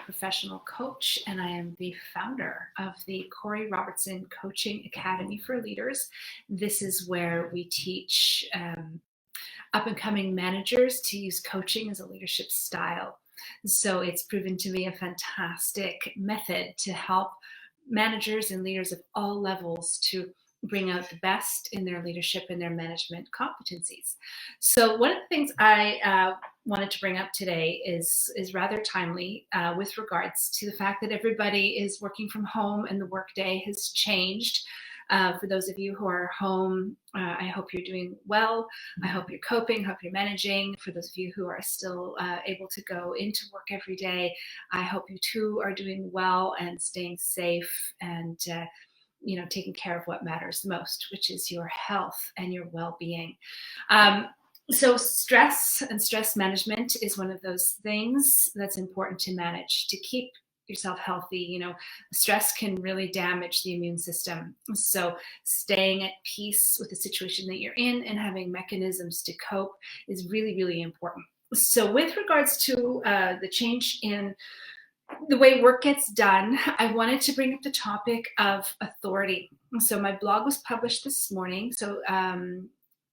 professional coach, and I am the founder of the Corey Robertson Coaching Academy for Leaders. This is where we teach up-and-coming managers to use coaching as a leadership style. So it's proven to be a fantastic method to help managers and leaders of all levels to bring out the best in their leadership and their management competencies. So one of the things I wanted to bring up today is rather timely with regards to the fact that everybody is working from home and the workday has changed. For those of you who are home, I hope you're doing well. I hope you're coping, hope you're managing. For those of you who are still able to go into work every day, I hope you too are doing well and staying safe and taking care of what matters most, which is your health and your well-being. So stress and stress management is one of those things that's important to manage to keep yourself healthy. Stress can really damage the immune system. So staying at peace with the situation that you're in and having mechanisms to cope is really, really important. So with regards to the change in the way work gets done, I wanted to bring up the topic of authority. So my blog was published this morning. So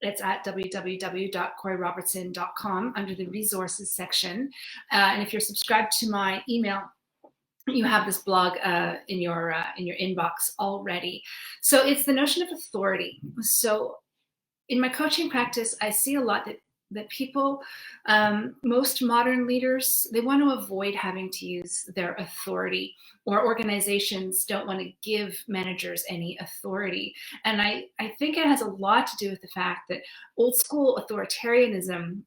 it's at www.coreyrobertson.com under the resources section. And if you're subscribed to my email, you have this blog in your inbox already. So it's the notion of authority. So in my coaching practice, I see a lot that people, most modern leaders, they want to avoid having to use their authority, or organizations don't want to give managers any authority. And I think it has a lot to do with the fact that old school authoritarianism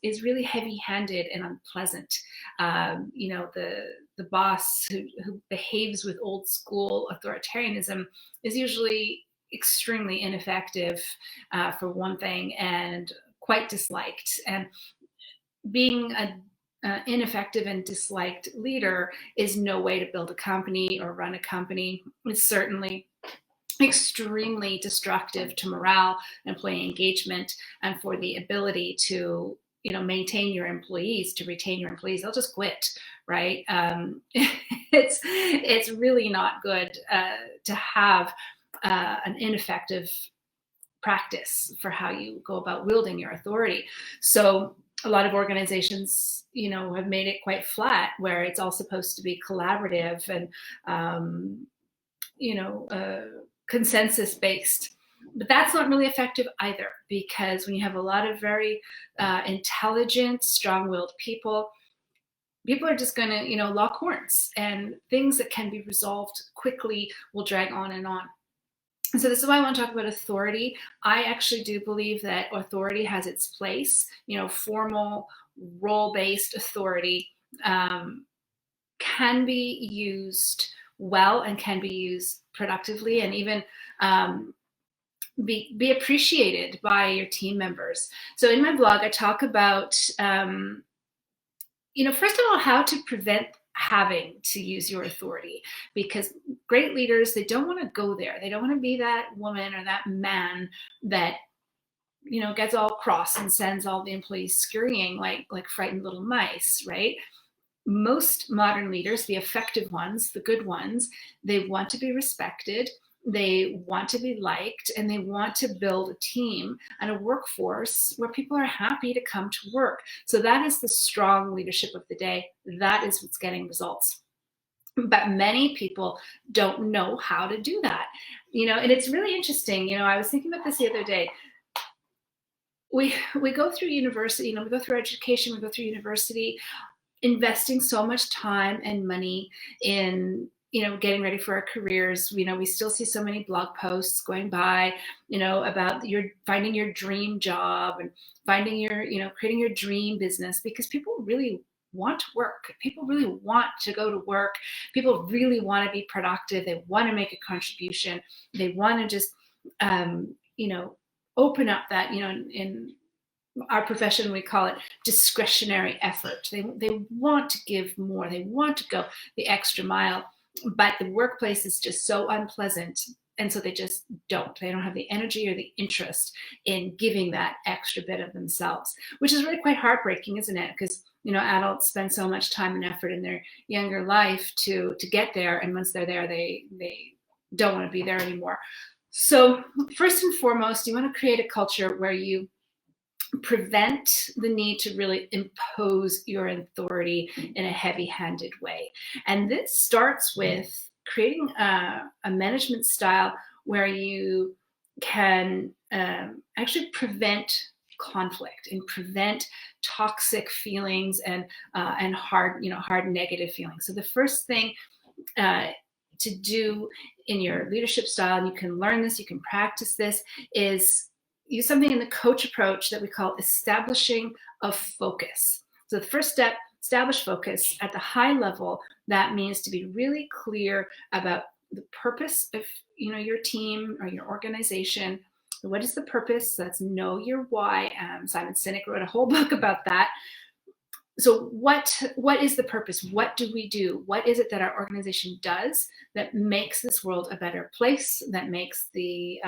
is really heavy-handed and unpleasant. The boss who behaves with old school authoritarianism is usually extremely ineffective, for one thing, and quite disliked. And being an ineffective and disliked leader is no way to build a company or run a company. It's certainly extremely destructive to morale, employee engagement, and for the ability to maintain your employees, to retain your employees. They'll just quit, right? It's really not good to have an ineffective practice for how you go about wielding your authority. So a lot of organizations, have made it quite flat, where it's all supposed to be collaborative and, consensus based. But that's not really effective either, because when you have a lot of very intelligent, strong-willed people are just going to, lock horns, and things that can be resolved quickly will drag on and on. So this is why I want to talk about authority. I actually do believe that authority has its place. Formal, role-based authority can be used well and can be used productively, and even be appreciated by your team members. So in my blog, I talk about, first of all, how to prevent having to use your authority, because great leaders, they don't want to go there. They don't want to be that woman or that man that gets all cross and sends all the employees scurrying like frightened little mice, right? Most modern leaders, the effective ones, the good ones, they want to be respected, they want to be liked, and they want to build a team and a workforce where people are happy to come to work. So that is the strong leadership of the day. That is what's getting results. But many people don't know how to do that, and it's really interesting. I was thinking about this the other day. We go through university, we go through education, we go through university, investing so much time and money in getting ready for our careers. We still see so many blog posts going by, about finding your dream job and finding your, creating your dream business, because people really want to work. People really want to go to work. People really want to be productive. They want to make a contribution. They want to just, open up that, in our profession, we call it discretionary effort. They want to give more. They want to go the extra mile. But the workplace is just so unpleasant, and so they just don't. They don't have the energy or the interest in giving that extra bit of themselves, which is really quite heartbreaking, isn't it? Because adults spend so much time and effort in their younger life to get there, and once they're there, they don't want to be there anymore. So first and foremost, you want to create a culture where you prevent the need to really impose your authority in a heavy-handed way. And this starts with creating a management style where you can actually prevent conflict and prevent toxic feelings and hard negative feelings. So the first thing to do in your leadership style, and you can learn this, you can practice this, is use something in the coach approach that we call establishing a focus. So the first step, establish focus at the high level. That means to be really clear about the purpose of your team or your organization. What is the purpose? So that's know your why. Simon Sinek wrote a whole book about that. So what is the purpose? What do we do? What is it that our organization does that makes this world a better place, that makes the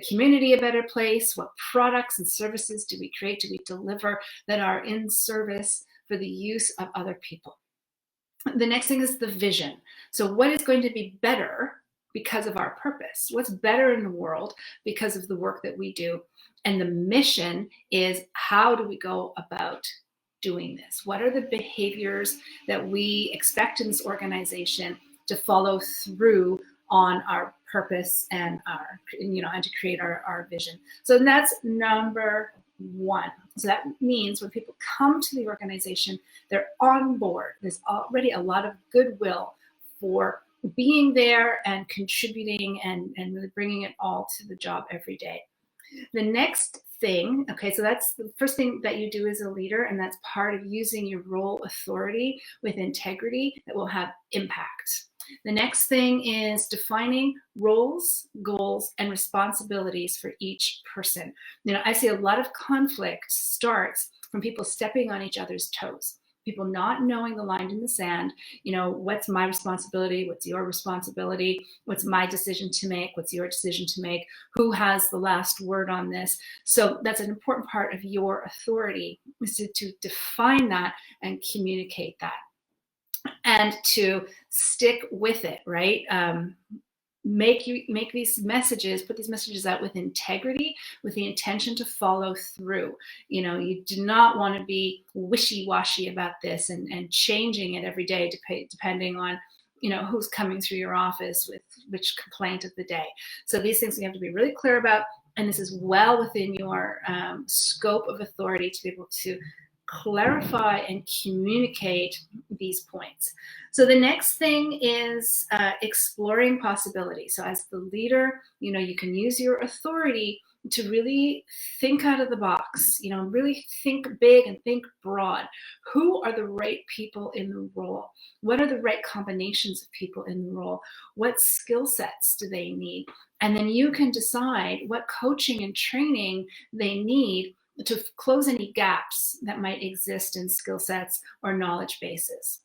community a better place? What products and services do we create, do we deliver that are in service for the use of other people? The next thing is the vision. So what is going to be better because of our purpose? What's better in the world because of the work that we do? And the mission is, how do we go about doing this? What are the behaviors that we expect in this organization to follow through on our purpose and and to create our vision? So that's number one. So that means when people come to the organization, they're on board. There's already a lot of goodwill for being there and contributing and really bringing it all to the job every day. The next thing, okay, so that's the first thing that you do as a leader, and that's part of using your role authority with integrity that will have impact. The next thing is defining roles, goals, and responsibilities for each person. I see a lot of conflict starts from people stepping on each other's toes. People not knowing the line in the sand. What's my responsibility? What's your responsibility? What's my decision to make? What's your decision to make? Who has the last word on this? So that's an important part of your authority, is to define that and communicate that, and to stick with it, right? Make these messages, put these messages out with integrity, with the intention to follow through. You do not want to be wishy-washy about this and changing it every day depending on who's coming through your office with which complaint of the day. So these things you have to be really clear about, and this is well within your scope of authority to be able to clarify and communicate these points. So the next thing is exploring possibilities. So as the leader, you can use your authority to really think out of the box, really think big and think broad. Who are the right people in the role? What are the right combinations of people in the role? What skill sets do they need? And then you can decide what coaching and training they need to close any gaps that might exist in skill sets or knowledge bases.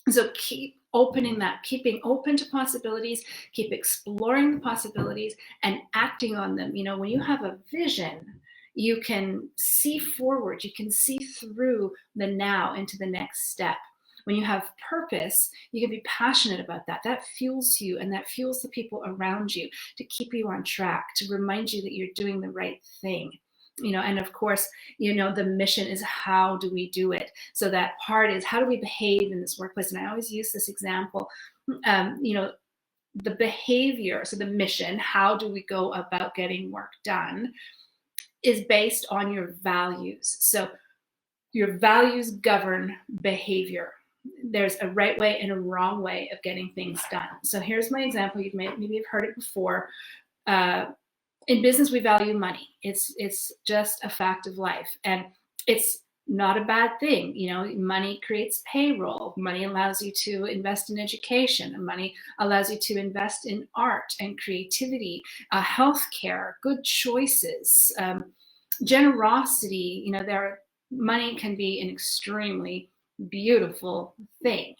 So keep opening that, keeping open to possibilities, keep exploring the possibilities and acting on them. When you have a vision, you can see forward, you can see through the now into the next step. When you have purpose, you can be passionate about that. That fuels you, and that fuels the people around you to keep you on track, to remind you that you're doing the right thing. And of course, the mission is, how do we do it? So that part is, how do we behave in this workplace? And I always use this example, the behavior, so the mission, how do we go about getting work done, is based on your values. So your values govern behavior. There's a right way and a wrong way of getting things done. So here's my example. Maybe you've heard it before. In business, we value money. It's just a fact of life, and it's not a bad thing. Money creates payroll. Money allows you to invest in education, and money allows you to invest in art and creativity, healthcare, good choices, generosity. Money can be an extremely beautiful thing.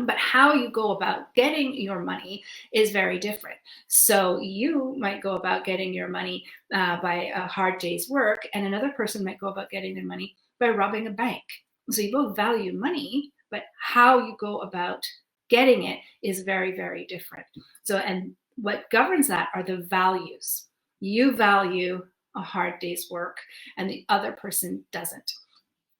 But how you go about getting your money is very different. So you might go about getting your money by a hard day's work, and another person might go about getting their money by robbing a bank. So you both value money, but how you go about getting it is very, very different. So, and what governs that are the values. You value a hard day's work and the other person doesn't.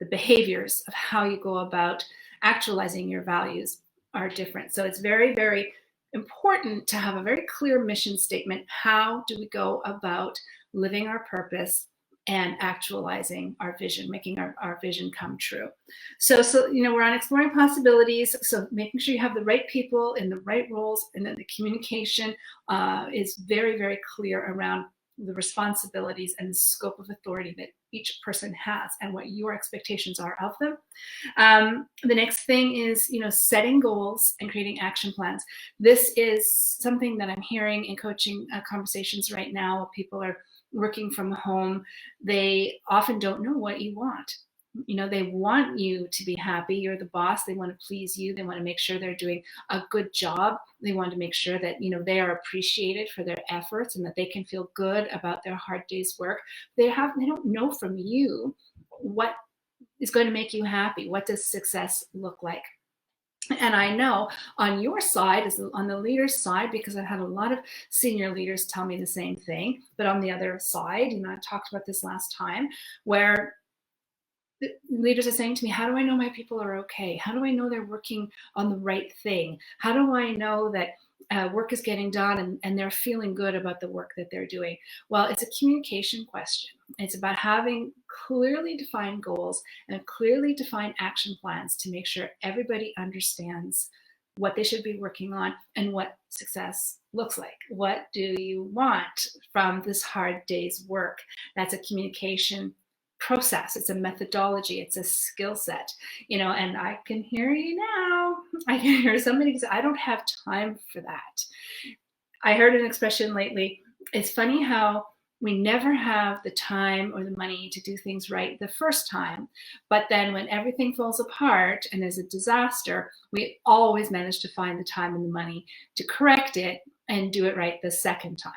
The behaviors of how you go about actualizing your values are different. So it's very, very important to have a very clear mission statement. How do we go about living our purpose and actualizing our vision, making our vision come true? So, we're on exploring possibilities. So making sure you have the right people in the right roles, and then the communication is very, very clear around the responsibilities and the scope of authority that each person has and what your expectations are of them. The next thing is, setting goals and creating action plans. This is something that I'm hearing in coaching conversations right now. People are working from home. They often don't know what you want. They want you to be happy. You're the boss. They want to please you. They want to make sure they're doing a good job. They want to make sure that, they are appreciated for their efforts and that they can feel good about their hard day's work. They don't know from you what is going to make you happy. What does success look like? And I know on your side, on the leader's side, because I've had a lot of senior leaders tell me the same thing, but on the other side, I talked about this last time, where the leaders are saying to me, how do I know my people are okay? How do I know they're working on the right thing? How do I know that work is getting done and they're feeling good about the work that they're doing? Well, it's a communication question. It's about having clearly defined goals and clearly defined action plans to make sure everybody understands what they should be working on and what success looks like. What do you want from this hard day's work? That's a communication process. It's a methodology. It's a skill set, and I can hear you now. I can hear somebody say, I don't have time for that. I heard an expression lately. It's funny how we never have the time or the money to do things right the first time. But then when everything falls apart and there's a disaster, we always manage to find the time and the money to correct it and do it right the second time.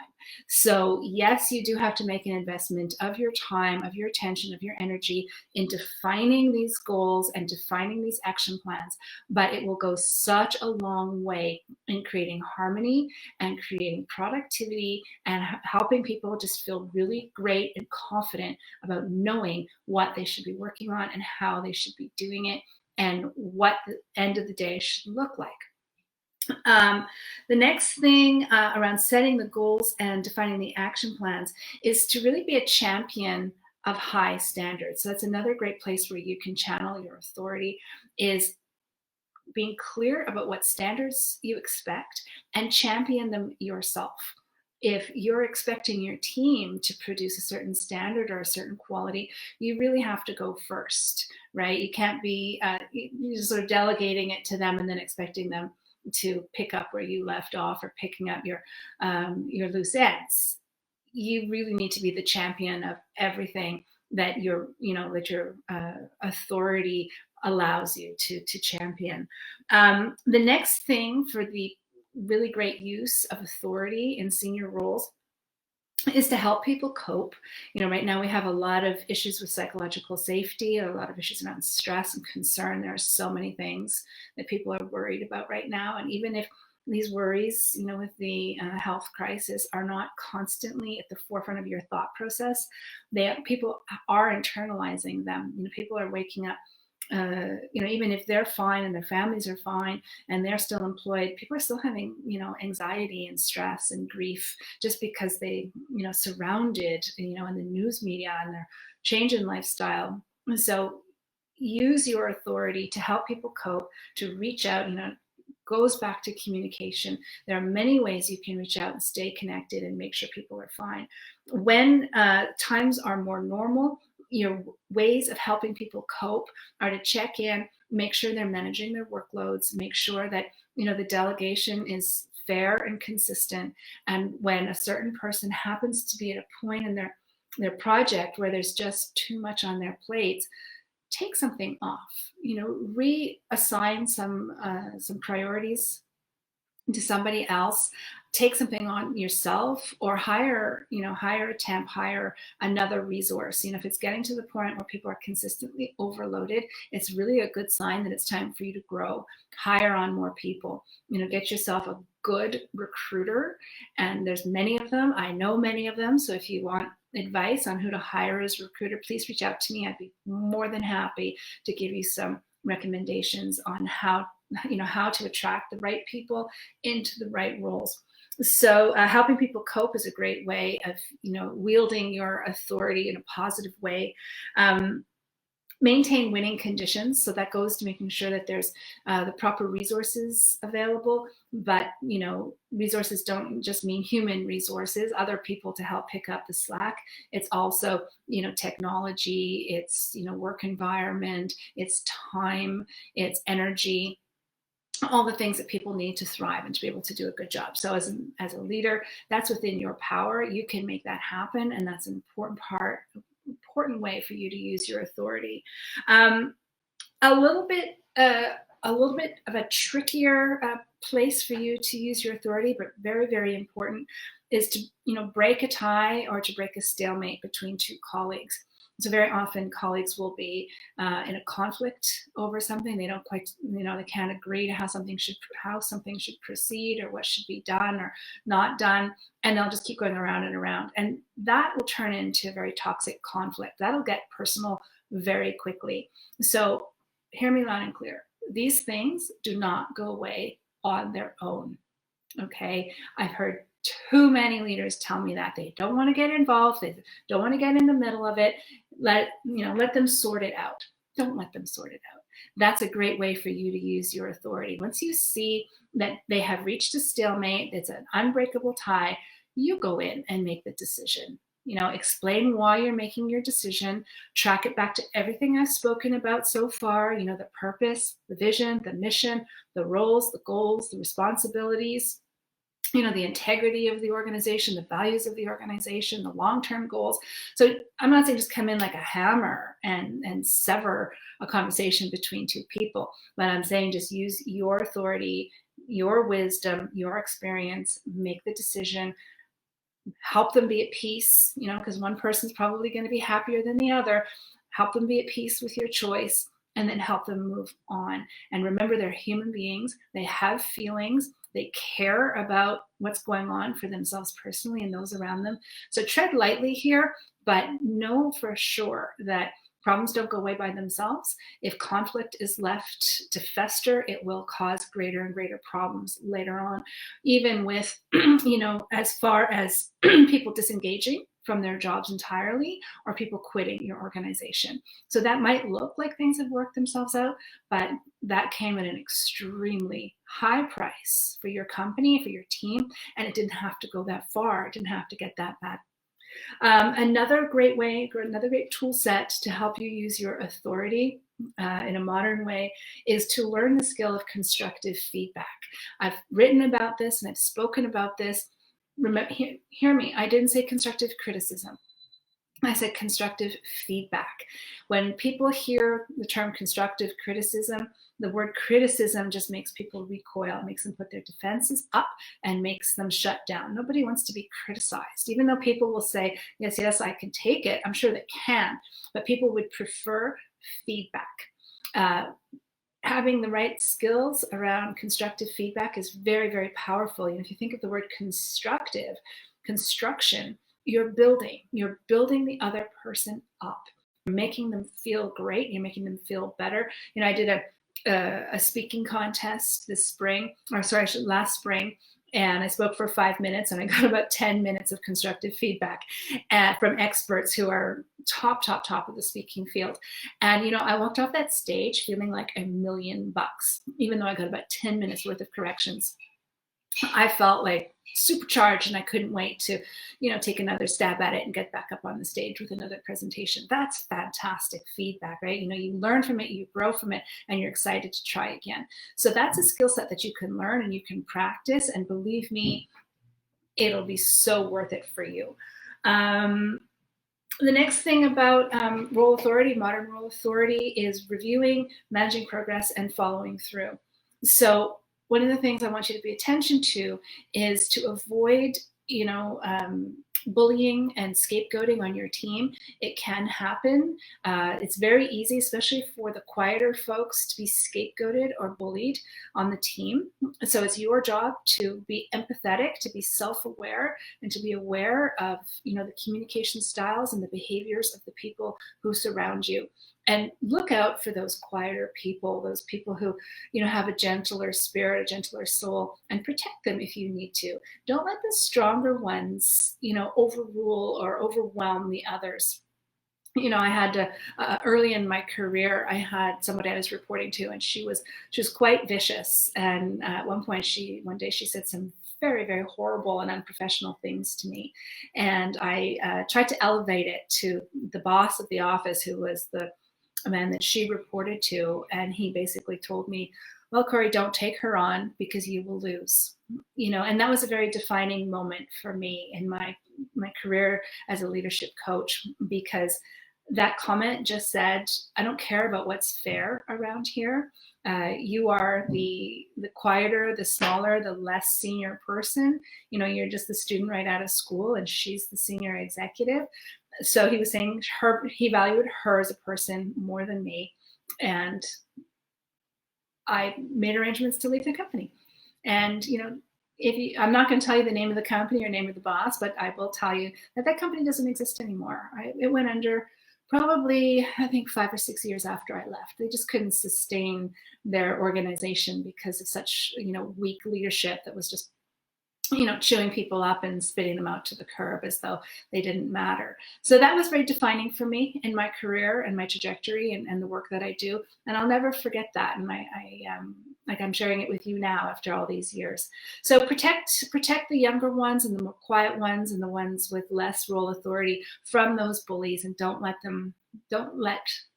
So yes, you do have to make an investment of your time, of your attention, of your energy in defining these goals and defining these action plans, but it will go such a long way in creating harmony and creating productivity and helping people just feel really great and confident about knowing what they should be working on and how they should be doing it and what the end of the day should look like. The next thing around setting the goals and defining the action plans is to really be a champion of high standards. So that's another great place where you can channel your authority, is being clear about what standards you expect and champion them yourself. If you're expecting your team to produce a certain standard or a certain quality, you really have to go first, right? You can't be you're sort of delegating it to them and then expecting them to pick up where you left off or picking up your loose ends. You really need to be the champion of everything that your authority allows you to champion. The next thing for the really great use of authority in senior roles is to help people cope. Right now we have a lot of issues with psychological safety, a lot of issues around stress and concern. There are so many things that people are worried about right now. And even if these worries, with the health crisis are not constantly at the forefront of your thought process, people are internalizing them. People are waking up, even if they're fine and their families are fine and they're still employed, people are still having, anxiety and stress and grief just because they, surrounded, in the news media and their change in lifestyle. So use your authority to help people cope, to reach out, goes back to communication. There are many ways you can reach out and stay connected and make sure people are fine. When times are more normal, your ways of helping people cope are to check in, make sure they're managing their workloads, make sure that, the delegation is fair and consistent. And when a certain person happens to be at a point in their project where there's just too much on their plates, take something off, reassign some priorities to somebody else, take something on yourself, or hire a temp, hire another resource. If it's getting to the point where people are consistently overloaded, it's really a good sign that it's time for you to grow. Hire on more people. Get yourself a good recruiter, and there's many of them. I know many of them. So if you want advice on who to hire as a recruiter, please reach out to me. I'd be more than happy to give you some recommendations on how to attract the right people into the right roles. So helping people cope is a great way of wielding your authority in a positive way. Maintain winning conditions, so that goes to making sure that there's the proper resources available. But resources don't just mean human resources, other people to help pick up the slack. It's also technology, it's work environment, it's time, it's energy, all the things that people need to thrive and to be able to do a good job. So as a leader, that's within your power. You can make that happen, and that's an important way for you to use your authority. A little bit of a trickier place for you to use your authority, but very, very important, is to break a tie or to break a stalemate between two colleagues. So very often colleagues will be in a conflict over something. They don't quite, they can't agree to how something should proceed, or what should be done or not done. And they'll just keep going around and around. And that will turn into a very toxic conflict. That'll get personal very quickly. So hear me loud and clear. These things do not go away on their own. Okay. I've heard too many leaders tell me that they don't want to get involved. They don't want to get in the middle of it. Let them sort it out. Don't let them sort it out. That's a great way for you to use your authority. Once you see that they have reached a stalemate, it's an unbreakable tie, you go in and make the decision. Explain why you're making your decision, track it back to everything I've spoken about so far, the purpose, the vision, the mission, the roles, the goals, the responsibilities, the integrity of the organization, the values of the organization, the long-term goals. So I'm not saying just come in like a hammer and sever a conversation between two people, but I'm saying just use your authority, your wisdom, your experience, make the decision, help them be at peace, because one person's probably going to be happier than the other. Help them be at peace with your choice, and then help them move on. And remember, they're human beings. They have feelings. They care about what's going on for themselves personally and those around them. So tread lightly here, but know for sure that problems don't go away by themselves. If conflict is left to fester, it will cause greater and greater problems later on, even with, as far as people disengaging from their jobs entirely, or people quitting your organization. So that might look like things have worked themselves out, but that came at an extremely high price for your company, for your team, and it didn't have to go that far. It didn't have to get that bad. Another great tool set to help you use your authority in a modern way is to learn the skill of constructive feedback. I've written about this and I've spoken about this. Remember, hear me, I didn't say constructive criticism. I said constructive feedback. When people hear the term constructive criticism, the word criticism just makes people recoil. It makes them put their defenses up and makes them shut down. Nobody wants to be criticized, even though people will say, yes, I can take it. I'm sure they can, but people would prefer feedback. Having the right skills around constructive feedback is very, very powerful. If you think of the word construction, you're building the other person up. You're making them feel great. You're making them feel better. I did a speaking contest last spring, and I spoke for 5 minutes, and I got about 10 minutes of constructive feedback from experts who are top of the speaking field. And, I walked off that stage feeling like $1,000,000, even though I got about 10 minutes worth of corrections. I felt like supercharged, and I couldn't wait to, take another stab at it and get back up on the stage with another presentation. That's fantastic feedback, right? You learn from it, you grow from it, and you're excited to try again. So that's a skill set that you can learn and you can practice, and believe me, it'll be so worth it for you. The next thing about modern role authority, is reviewing, managing progress, and following through. So one of the things I want you to pay attention to is to avoid, bullying and scapegoating on your team. It can happen. It's very easy, especially for the quieter folks, to be scapegoated or bullied on the team. So it's your job to be empathetic, to be self-aware, and to be aware of, the communication styles and the behaviors of the people who surround you. And look out for those quieter people, those people who, have a gentler spirit, a gentler soul, and protect them if you need to. Don't let the stronger ones, overrule or overwhelm the others. I had to, early in my career, I had somebody I was reporting to, and she was quite vicious. And at one day she said some very, very horrible and unprofessional things to me. And I tried to elevate it to the boss of the office, who was the man that she reported to. And he basically told me, well, Corey, don't take her on because you will lose. And that was a very defining moment for me in my career as a leadership coach, because that comment just said, I don't care about what's fair around here. You are the quieter, the smaller, the less senior person. You're just the student right out of school, and she's the senior executive. So he was saying he valued her as a person more than me. And I made arrangements to leave the company. And, I'm not going to tell you the name of the company or name of the boss, but I will tell you that company doesn't exist anymore. It went under probably, I think, 5 or 6 years after I left. They just couldn't sustain their organization because of such, weak leadership that was just, chewing people up and spitting them out to the curb as though they didn't matter. So that was very defining for me in my career and my trajectory and the work that I do. And I'll never forget that. And I'm sharing it with you now after all these years. So protect the younger ones and the more quiet ones and the ones with less role authority from those bullies, and don't let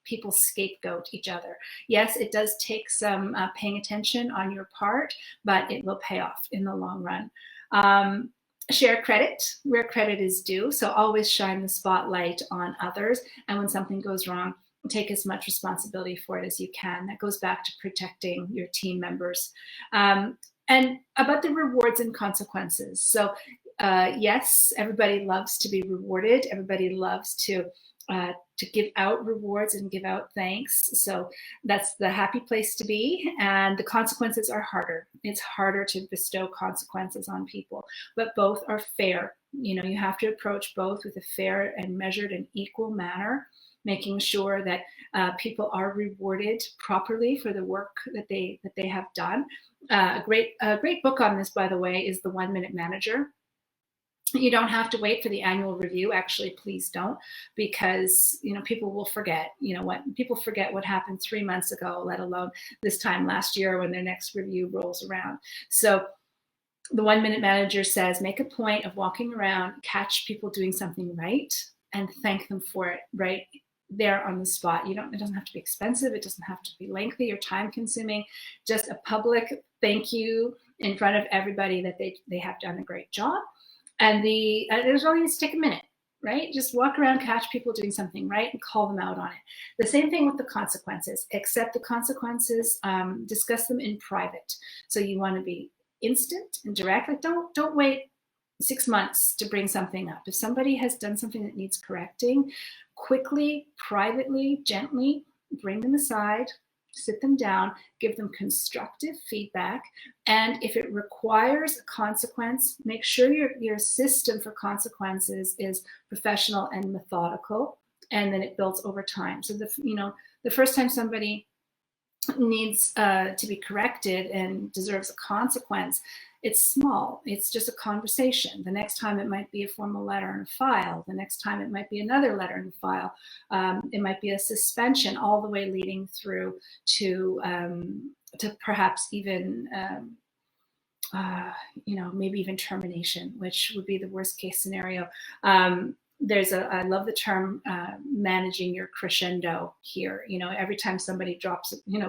people scapegoat each other. Yes, it does take some paying attention on your part, but it will pay off in the long run. Share credit where credit is due. So always shine the spotlight on others. And when something goes wrong, take as much responsibility for it as you can. That goes back to protecting your team members. And about the rewards and consequences. So yes, everybody loves to be rewarded. Everybody loves to give out rewards and give out thanks. So that's the happy place to be. And the consequences are harder. It's harder to bestow consequences on people, but both are fair. You have to approach both with a fair and measured and equal manner, making sure that people are rewarded properly for the work that they have done. A great book on this, by the way, is The 1 Minute Manager. You don't have to wait for the annual review. Actually, please don't, because people will forget. People forget what happened 3 months ago, let alone this time last year when their next review rolls around. So the 1 Minute Manager says, make a point of walking around, catch people doing something right, and thank them for it right there on the spot. It doesn't have to be expensive. It doesn't have to be lengthy or time consuming. Just a public thank you in front of everybody that they have done a great job. And there's only to take a minute, right? Just walk around, catch people doing something right, and call them out on it. The same thing with the consequences. Accept the consequences, discuss them in private. So you want to be instant and direct. Like don't wait 6 months to bring something up. If somebody has done something that needs correcting, quickly, privately, gently bring them aside, sit them down, give them constructive feedback. And if it requires a consequence, make sure your system for consequences is professional and methodical, and then it builds over time. So the first time somebody needs to be corrected and deserves a consequence, it's small. It's just a conversation. The next time it might be a formal letter in a file. The next time it might be another letter in a file. It might be a suspension, all the way leading through to perhaps even maybe even termination, which would be the worst case scenario. I love the term managing your crescendo here. Every time somebody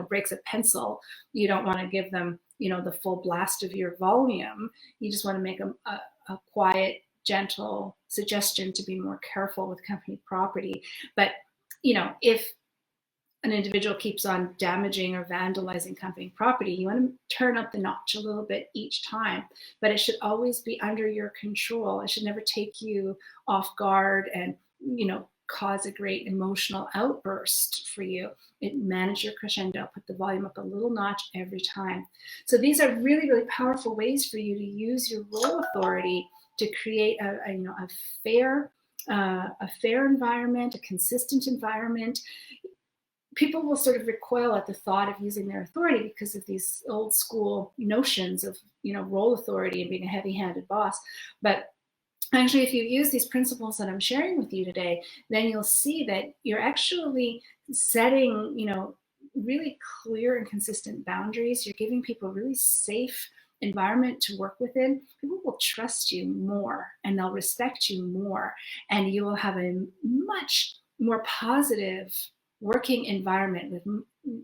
breaks a pencil, you don't want to give them, the full blast of your volume. You just want to make a quiet, gentle suggestion to be more careful with company property. But, if an individual keeps on damaging or vandalizing company property, you want to turn up the notch a little bit each time, but it should always be under your control. It should never take you off guard and, cause a great emotional outburst for you. It manage your crescendo, put the volume up a little notch every time. So these are really, really powerful ways for you to use your role authority to create a fair, a fair environment, a consistent environment. People will sort of recoil at the thought of using their authority because of these old school notions of role authority and being a heavy-handed boss. But actually, if you use these principles that I'm sharing with you today, then you'll see that you're actually setting really clear and consistent boundaries. You're giving people a really safe environment to work within. People will trust you more and they'll respect you more, and you will have a much more positive working environment with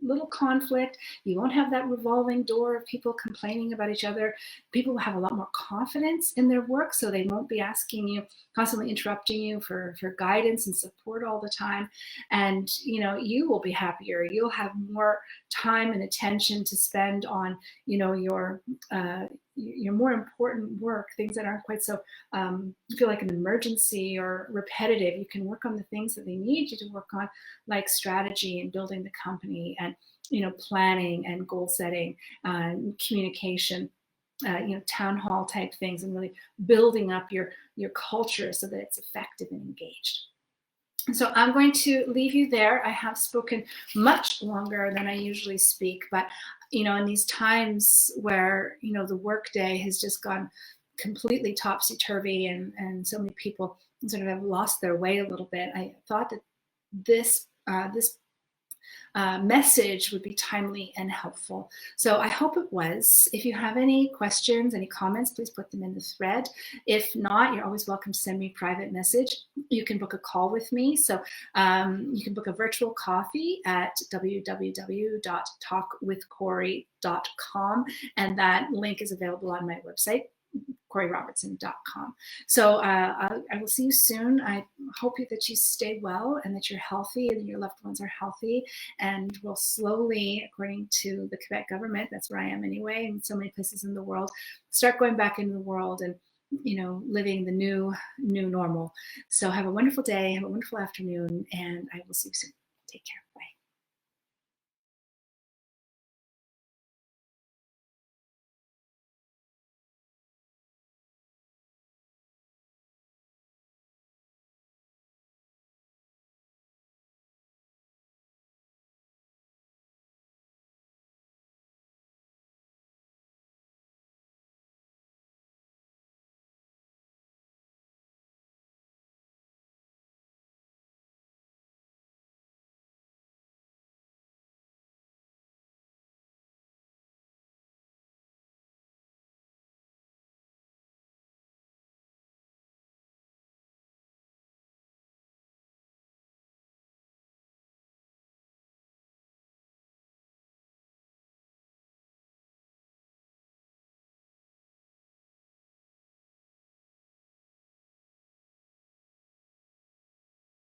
little conflict. You won't have that revolving door of people complaining about each other. People will have a lot more confidence in their work, so they won't be asking you, constantly interrupting you for guidance and support all the time. And you will be happier. You'll have more time and attention to spend on your more important work, things that aren't quite so feel like an emergency or repetitive. You can work on the things that they need you to work on, like strategy and building the company, and planning and goal setting, communication, town hall type things, and really building up your culture so that it's effective and engaged. And so I'm going to leave you there. I have spoken much longer than I usually speak, but in these times where the workday has just gone completely topsy-turvy, and so many people sort of have lost their way a little bit, I thought that this message would be timely and helpful. So I hope it was. If you have any questions, any comments, please put them in the thread. If not, you're always welcome to send me a private message. You can book a call with me. So you can book a virtual coffee at www.talkwithcorey.com, and that link is available on my website, CoreyRobertson.com. So I will see you soon. I hope that you stay well and that you're healthy and your loved ones are healthy. And we'll slowly, according to the Quebec government, that's where I am anyway, in so many places in the world, start going back into the world and living the new normal. So have a wonderful day, have a wonderful afternoon, and I will see you soon. Take care.